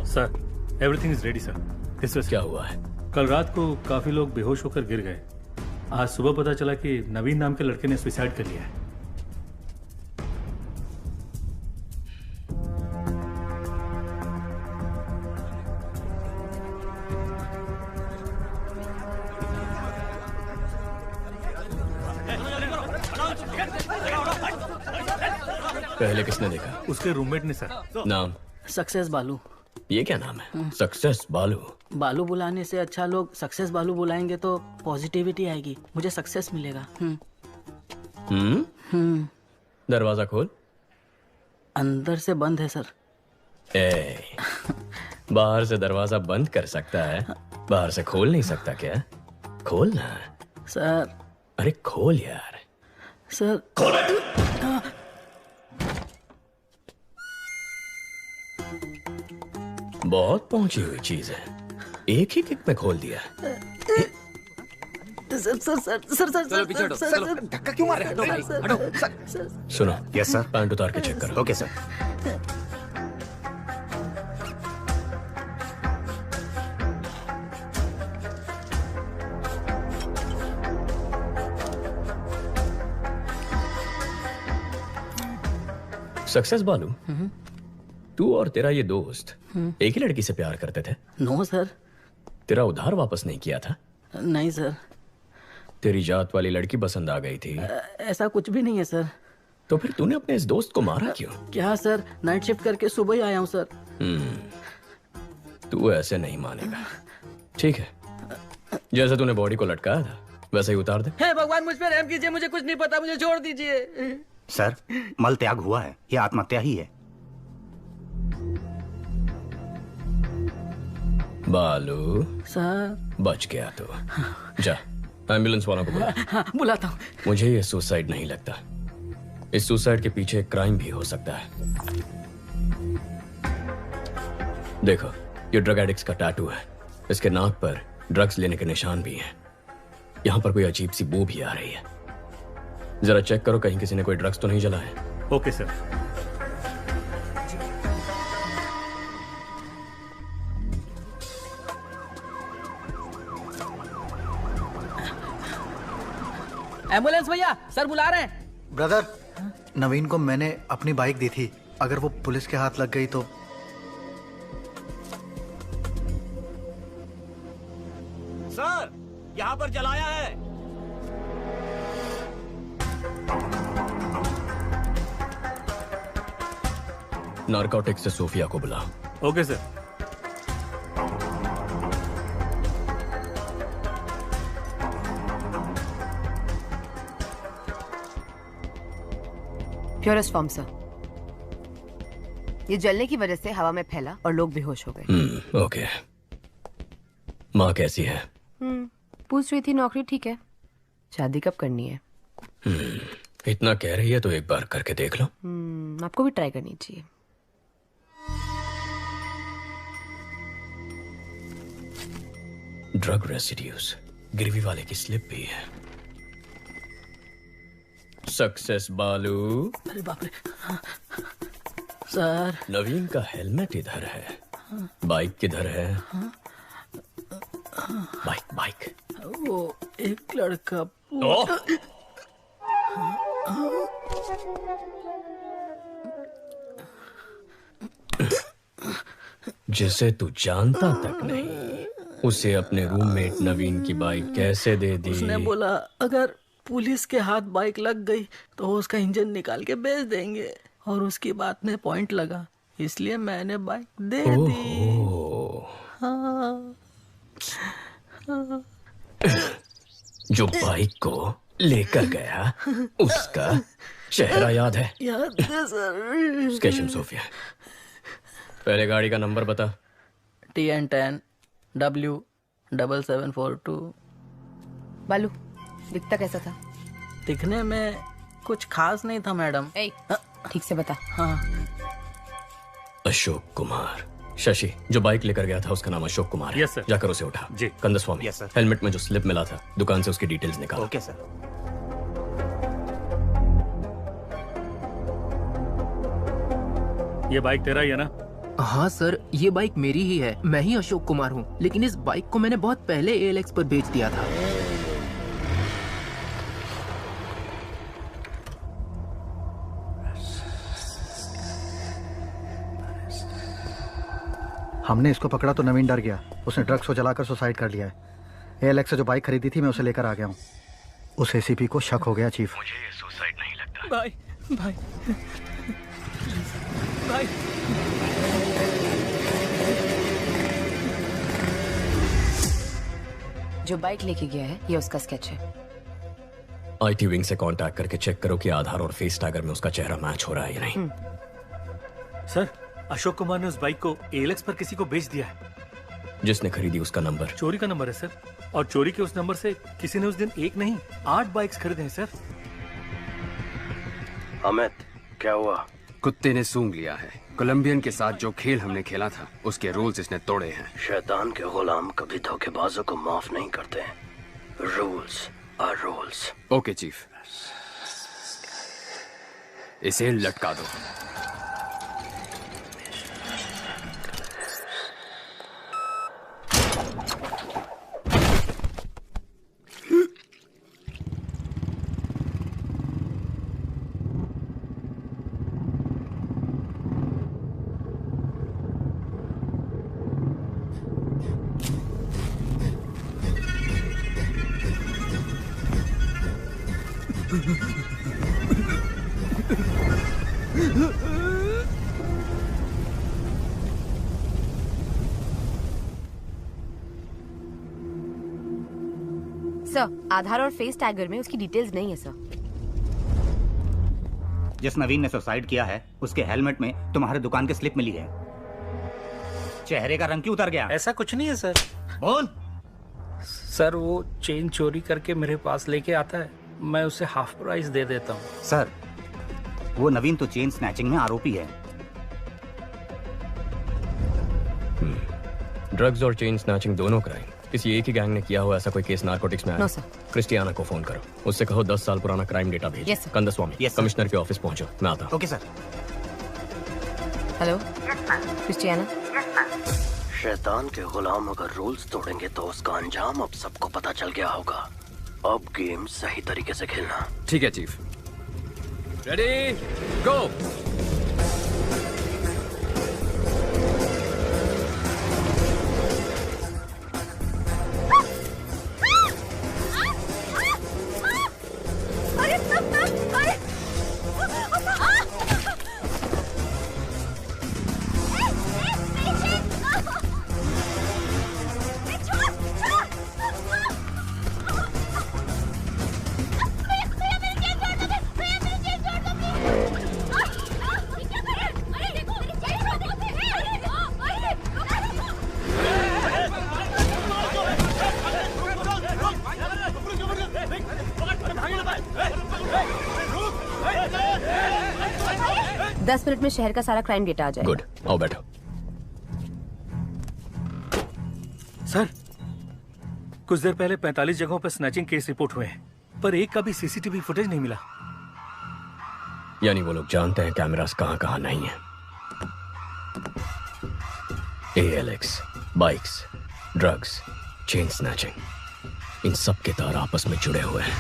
Sir, everything is ready sir. किस वजह क्या हुआ है? कल रात को काफी लोग बेहोश होकर गिर गए। आज सुबह पता चला कि नवीन नाम के लड़के ने सुसाइड कर लिया है। पहले किसने देखा? उसके रूममेट ने सर। नाम? सक्सेस बालू। ये क्या नाम है? सक्सेस बालू। बालू बुलाने से अच्छा लोग सक्सेस बालू बुलाएंगे तो पॉजिटिविटी आएगी, मुझे सक्सेस मिलेगा। दरवाजा खोल। अंदर से बंद है सर। बाहर से दरवाजा बंद कर सकता है, बाहर से खोल नहीं सकता क्या? खोल ना सर। अरे खोल यार। सर बहुत पहुंची हुई चीज है, एक ही किक में खोल दिया। Sir sir sir sir sir चलो पीछे हटो। सर धक्का क्यों मार रहे हो? सर सुनो। Yes sir. पैंट उतार के चेक करो। Okay sir. सक्सेस बालू, तू और तेरा ये दोस्त एक ही लड़की से प्यार करते थे? No sir. तेरा उधार वापस नहीं किया था? नहीं सर। तेरी जात वाली लड़की पसंद आ गई थी? ऐसा कुछ भी नहीं है सर। तो फिर तूने अपने इस दोस्त को मारा क्यों? क्या सर, नाइट शिफ्ट करके सुबह ही आया हूँ सर। तू ऐसे नहीं मानेगा। ठीक है, जैसे तूने बॉडी को लटकाया था वैसे ही उतार दे। हे भगवान, मुझ पर रहम कीजिए, मुझे कुछ नहीं पता, मुझे छोड़ दीजिए। सर, मल त्याग हुआ है, यह आत्महत्या ही है। बालू सर। बच गया तो जा एम्बुलेंस वालों को बुला। हाँ, बुलाता हूँ। मुझे ये सुसाइड नहीं लगता, इस सुसाइड के पीछे एक क्राइम भी हो सकता है। देखो, ये ड्रग एडिक्ट्स का टैटू है, इसके नाक पर ड्रग्स लेने के निशान भी हैं। यहाँ पर कोई अजीब सी बू भी आ रही है, जरा चेक करो कहीं किसी ने कोई ड्रग्स तो नहीं जलाए। Okay sir. एम्बुलेंस भैया, सर बुला रहे हैं। ब्रदर, नवीन को मैंने अपनी बाइक दी थी, अगर वो पुलिस के हाथ लग गई तो। सर, यहाँ पर जलाया है। नारकोटिक्स से सोफिया को बुला। Okay sir. Purest form sir. ये जलने की वजह से हवा में फैला और लोग बेहोश हो गए। ओके। माँ कैसी है? पूछ रही थी नौकरी ठीक है, शादी कब करनी है? इतना कह रही है तो एक बार करके देख लो। आपको भी ट्राई करनी चाहिए। ड्रग रेसिड्यूज, गिरवी वाले की स्लिप भी है। सक्सेस बालू। अरे बाप रे। सर, नवीन का हेलमेट इधर है, बाइक किधर है? Bike bike. वो एक लड़का। जिसे तू जानता तक नहीं, उसे अपने रूममेट नवीन की बाइक कैसे दे दी? उसने बोला अगर पुलिस के हाथ बाइक लग गई तो उसका इंजन निकाल के बेच देंगे, और उसकी बात में पॉइंट लगा, इसलिए मैंने बाइक दे दी। हाँ। जो बाइक को लेकर गया उसका चेहरा याद है? याद है सर। स्केशन सोफिया, पहले गाड़ी का नंबर बता। TN10 W7742। बालू, दिखता कैसा था? दिखने में कुछ खास नहीं था मैडम। ठीक से बता। हाँ। अशोक कुमार। शशि, जो बाइक लेकर गया था उसका नाम अशोक कुमार है। Yes sir. जाकर उसे उठा। जी। Kandaswamy, yes sir. हेलमेट में जो स्लिप मिला था दुकान से उसकी डिटेल्स निकाल। Okay sir. ये बाइक तेरा ही है ना? हाँ सर, ये बाइक मेरी ही है। मैं ही अशोक कुमार हूँ, लेकिन इस बाइक को मैंने बहुत पहले ALX पर बेच दिया था। हमने इसको पकड़ा तो नवीन डर गया। उसने ड्रग्स को जलाकर सुसाइड कर लिया है। ALX से जो बाइक खरीदी थी मैं उसे लेकर आ गया हूँ। उस ACP को शक हो गया चीफ। मुझे ये सुसाइड नहीं लगता। भाई भाई भाई जो बाइक लेके गया है ये उसका स्केच है। IT विंग से कांटेक्ट करके चेक करो कि आधार और फेस टैगर में उसका चेहरा मैच हो रहा है या नहीं। सर, अशोक कुमार ने उस बाइक को ALX पर किसी को बेच दिया है। जिसने खरीदी उसका नंबर चोरी का नंबर है सर, और चोरी के उस नंबर से किसी ने उस दिन एक नहीं 8 बाइक्स खरीदे हैं सर। अमित, क्या हुआ? कुत्ते ने सूंघ लिया है। कोलंबियन के साथ जो खेल हमने खेला था उसके रूल्स इसने तोड़े हैं। शैतान के गुलाम कभी धोखेबाजों को माफ नहीं करते। Rules are rules. Okay chief, इसे लटका दो। सर, आधार और फेस टैगर में उसकी डिटेल्स नहीं है सर। जिस नवीन ने सुसाइड किया है उसके हेलमेट में तुम्हारे दुकान की स्लिप मिली है। चेहरे का रंग क्यों उतर गया? ऐसा कुछ नहीं है सर। बोल। सर, वो चेन चोरी करके मेरे पास लेके आता है, मैं उसे हाफ प्राइस दे देता हूँ। सर, वो नवीन तो चेन स्नैचिंग में आरोपी है। ड्रग्स और चेन स्नैचिंग दोनों क्राइम किसी एक ही गैंग ने किया हुआ ऐसा कोई केस नारकोटिक्स में आया? No sir. क्रिस्टियाना को फोन करो, उससे कहो 10 साल पुराना क्राइम डेटा भेज। Yes, sir. Kandaswamy, Yes, sir. Commissioner के ऑफिस पहुंचो, मैं आता हूं। Okay sir. Hello Christiana. शैतान के गुलाम अगर रूल्स तोड़ेंगे तो उसका अंजाम अब सबको पता चल गया होगा। अब गेम सही तरीके से खेलना। ठीक है चीफ। रेडी, गो। दस मिनट में शहर का सारा क्राइम डेटा आ जाएगा। गुड, आओ बैठो। सर, कुछ देर पहले 45 जगहों पर स्नैचिंग केस रिपोर्ट हुए हैं, पर एक का भी CCTV फुटेज नहीं मिला। यानी वो लोग जानते हैं कैमरास कहां कहां नहीं है। ALX, bikes, drugs, chain snatching, इन सब के तार आपस में जुड़े हुए हैं।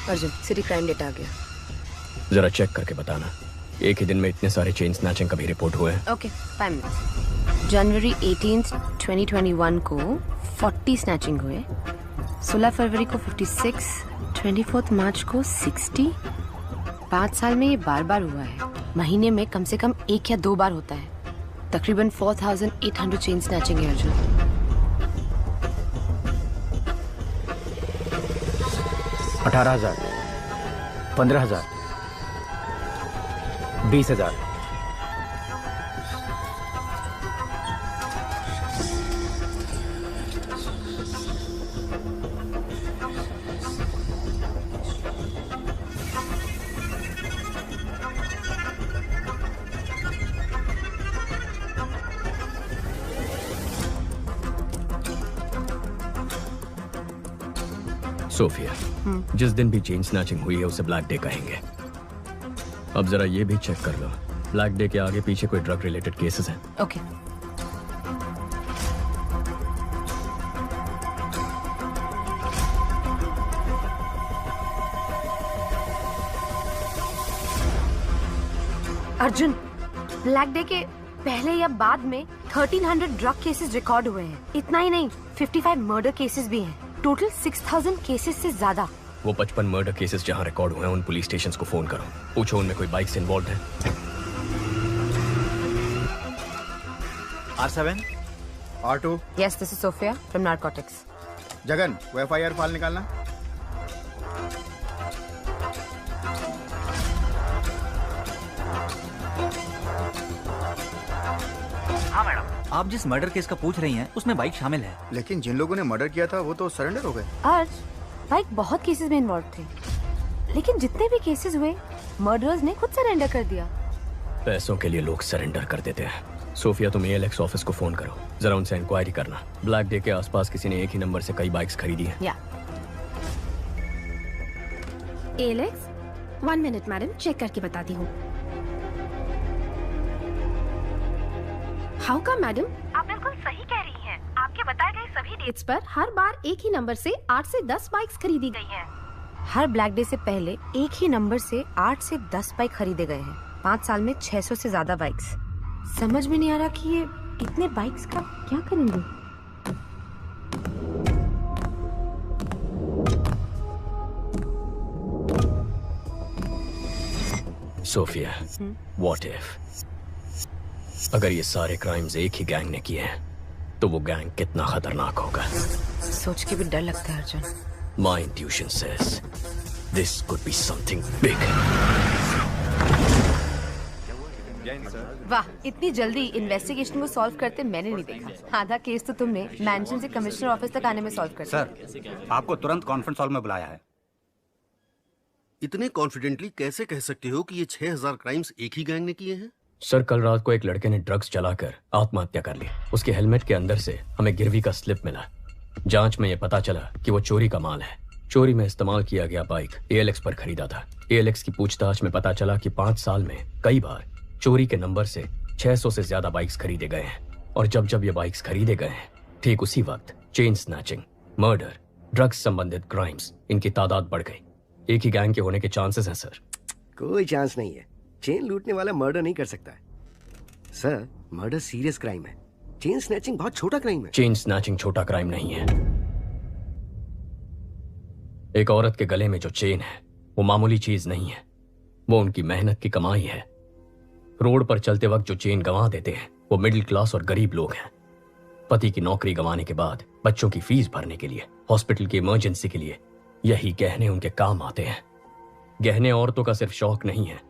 अर्जुन, सिटी क्राइम डेटा आ गया। जरा चेक करके बताना, एक ही दिन में इतने सारे चेन स्नैचिंग कभी रिपोर्ट हुए हैं? Okay, 5 minutes. जनवरी 18, 2021 को 40 स्नैचिंग हुए, 16 फरवरी को 56, 24 मार्च को 60। 5 साल में ये बार बार हुआ है। महीने में कम से कम 1 या 2 बार होता है। तकरीबन 4800 चेन स्नैचिंग है अर्जुन। 18,000, 15,000, 20,000। सोफिया, जिस दिन भी चेन स्नैचिंग हुई है उसे ब्लैक डे कहेंगे। अब जरा ये भी चेक कर लो, ब्लैक डे के आगे पीछे कोई ड्रग रिलेटेड केसेस हैं? ओके। अर्जुन, ब्लैक डे के पहले या बाद में 1300 ड्रग केसेस रिकॉर्ड हुए हैं। इतना ही नहीं, 55 मर्डर केसेस भी हैं। टोटल 6000 केसेस से ज्यादा। वो 55 मर्डर केसेस जहां रिकॉर्ड हुए हैं उन पुलिस स्टेशंस को फोन करो, पूछो उनमें कोई बाइक से इन्वॉल्व है। R7 R2 Yes, this is Sophia from Narcotics. Jagan, वो FIR फाइल निकालना। हाँ मैडम, आप जिस मर्डर केस का पूछ रही हैं उसमें बाइक शामिल है। लेकिन जिन लोगों ने मर्डर किया था वो तो सरेंडर हो गए। आज बाइक बहुत केसेस में इन्वॉल्व थे, लेकिन जितने भी केसेस हुए मर्डरर्स ने खुद सरेंडर कर दिया। पैसों के लिए लोग सरेंडर कर देते हैं। सोफिया, तुम ALX ऑफिस को फोन करो, जरा उनसे इंक्वायरी करना। ब्लैक डे के आसपास किसी ने एक ही नंबर से कई बाइक्स खरीदी हैं। या ALX 1 मिनट मैडम, चेक करके बताती हूँ। हाउ का मैडम, आप बिल्कुल सही कह रही हैं। आपके बताए गए सभी डेट्स पर हर बार एक ही नंबर से 8 से 10 बाइक्स खरीदी गई हैं। हर ब्लैक डे से पहले एक ही नंबर से 8 से 10 बाइक खरीदे गए हैं। 5 साल में 600 से ज्यादा बाइक्स। समझ में नहीं आ रहा कि ये इतने बाइक्स का क्या करेंगे। सोफिया, व्हाट इफ अगर ये सारे क्राइम्स एक ही गैंग ने किए हैं, तो वो गैंग कितना खतरनाक होगा। सोच के भी डर लगता है Arjun. My intuition says this could be something big. वाह, इतनी जल्दी इन्वेस्टिगेशन को सॉल्व करते मैंने नहीं देखा। आधा केस तो तुमने मैंशन से कमिश्नर ऑफिस तक आने में सॉल्व कर दिया। सर, आपको तुरंत कॉन्फ्रेंस हॉल में बुलाया है। इतने कॉन्फिडेंटली कैसे कह सकते हो कि ये 6000 क्राइम्स एक ही गैंग ने किए हैं? सर, कल रात को एक लड़के ने ड्रग्स चलाकर आत्महत्या कर ली। उसके हेलमेट के अंदर से हमें गिरवी का स्लिप मिला। जांच में यह पता चला कि वो चोरी का माल है। चोरी में इस्तेमाल किया गया बाइक ALX पर खरीदा था। ALX की पूछताछ में पता चला कि 5 साल में कई बार चोरी के नंबर से 600 से ज्यादा बाइक्स खरीदे गए हैं। और जब जब ये बाइक्स खरीदे गए हैं, ठीक उसी वक्त चेन स्नैचिंग, मर्डर, ड्रग्स संबंधित क्राइम्स, इनकी तादाद बढ़ गई। एक ही गैंग के होने के चांसेस हैं सर। कोई चांस नहीं है। चेन लूटने वाला मर्डर नहीं कर सकता है सर। मर्डर सीरियस क्राइम है। चेन स्नैचिंग बहुत छोटा क्राइम है। चेन स्नैचिंग छोटा क्राइम नहीं है। एक औरत के गले में जो चेन है वो मामूली चीज नहीं है, वो उनकी मेहनत की कमाई है। रोड पर चलते वक्त जो चेन गंवा देते हैं वो मिडिल क्लास और गरीब लोग हैं। पति की नौकरी गंवाने के बाद बच्चों की फीस भरने के लिए, हॉस्पिटल की इमरजेंसी के लिए यही गहने उनके काम आते हैं। गहने औरतों का सिर्फ शौक नहीं है,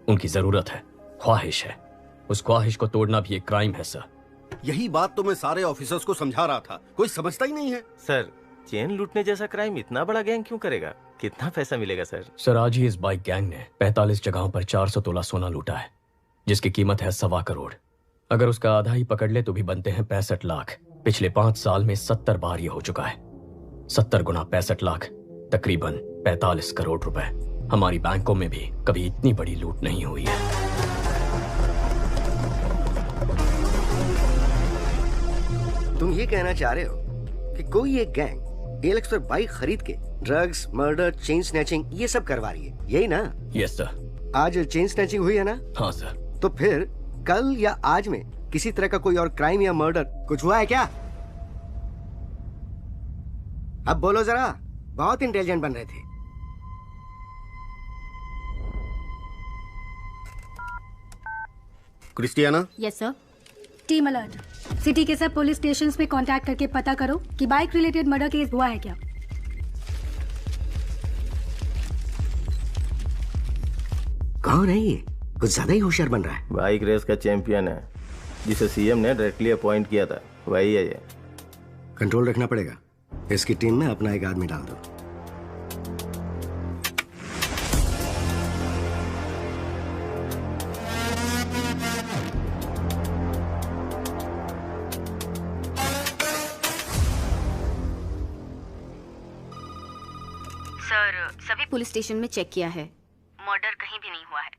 उनकी जरूरत है, ख्वाहिश है। उस ख्वाहिश को तोड़ना भी एक क्राइम है सर। यही बात तो मैं सारे ऑफिसर्स को समझा रहा था, कोई समझता ही नहीं है। सर, चेन लूटने जैसा क्राइम इतना बड़ा गैंग क्यों करेगा? कितना पैसा मिलेगा सर? सर, आज ही इस बाइक गैंग ने 45 जगहों पर 400 तोला सोना लूटा है, जिसकी कीमत है 1.25 करोड़। अगर उसका आधा ही पकड़ ले तो भी बनते हैं 65 लाख। पिछले 5 साल में 70 बार ये हो चुका है। 70 गुना 65 लाख, तकरीबन 45 करोड़ रुपए। हमारी बैंकों में भी कभी इतनी बड़ी लूट नहीं हुई है। तुम ये कहना चाह रहे हो कि कोई एक गैंग ALX पर बाइक खरीद के ड्रग्स, मर्डर, चेन स्नैचिंग ये सब करवा रही है, यही ना? Yes sir. आज चेन स्नैचिंग हुई है ना? हाँ सर। तो फिर कल या आज में किसी तरह का कोई और क्राइम या मर्डर कुछ हुआ है क्या? अब बोलो जरा, बहुत इंटेलिजेंट बन रहे थे। Christiana? Yes sir. Team alert, city के सब पुलिस स्टेशंस में कांटेक्ट करके पता करो कि बाइक रिलेटेड मर्डर केस हुआ है क्या। कौन है ये? कुछ ज्यादा ही होशियार बन रहा है। बाइक रेस का चैंपियन है, जिसे CM ने डायरेक्टली अपॉइंट किया था, वही है ये। कंट्रोल रखना पड़ेगा। इसकी टीम में अपना एक आदमी डाल दो। सर, सभी पुलिस स्टेशन में चेक किया है। मर्डर कहीं भी नहीं हुआ है।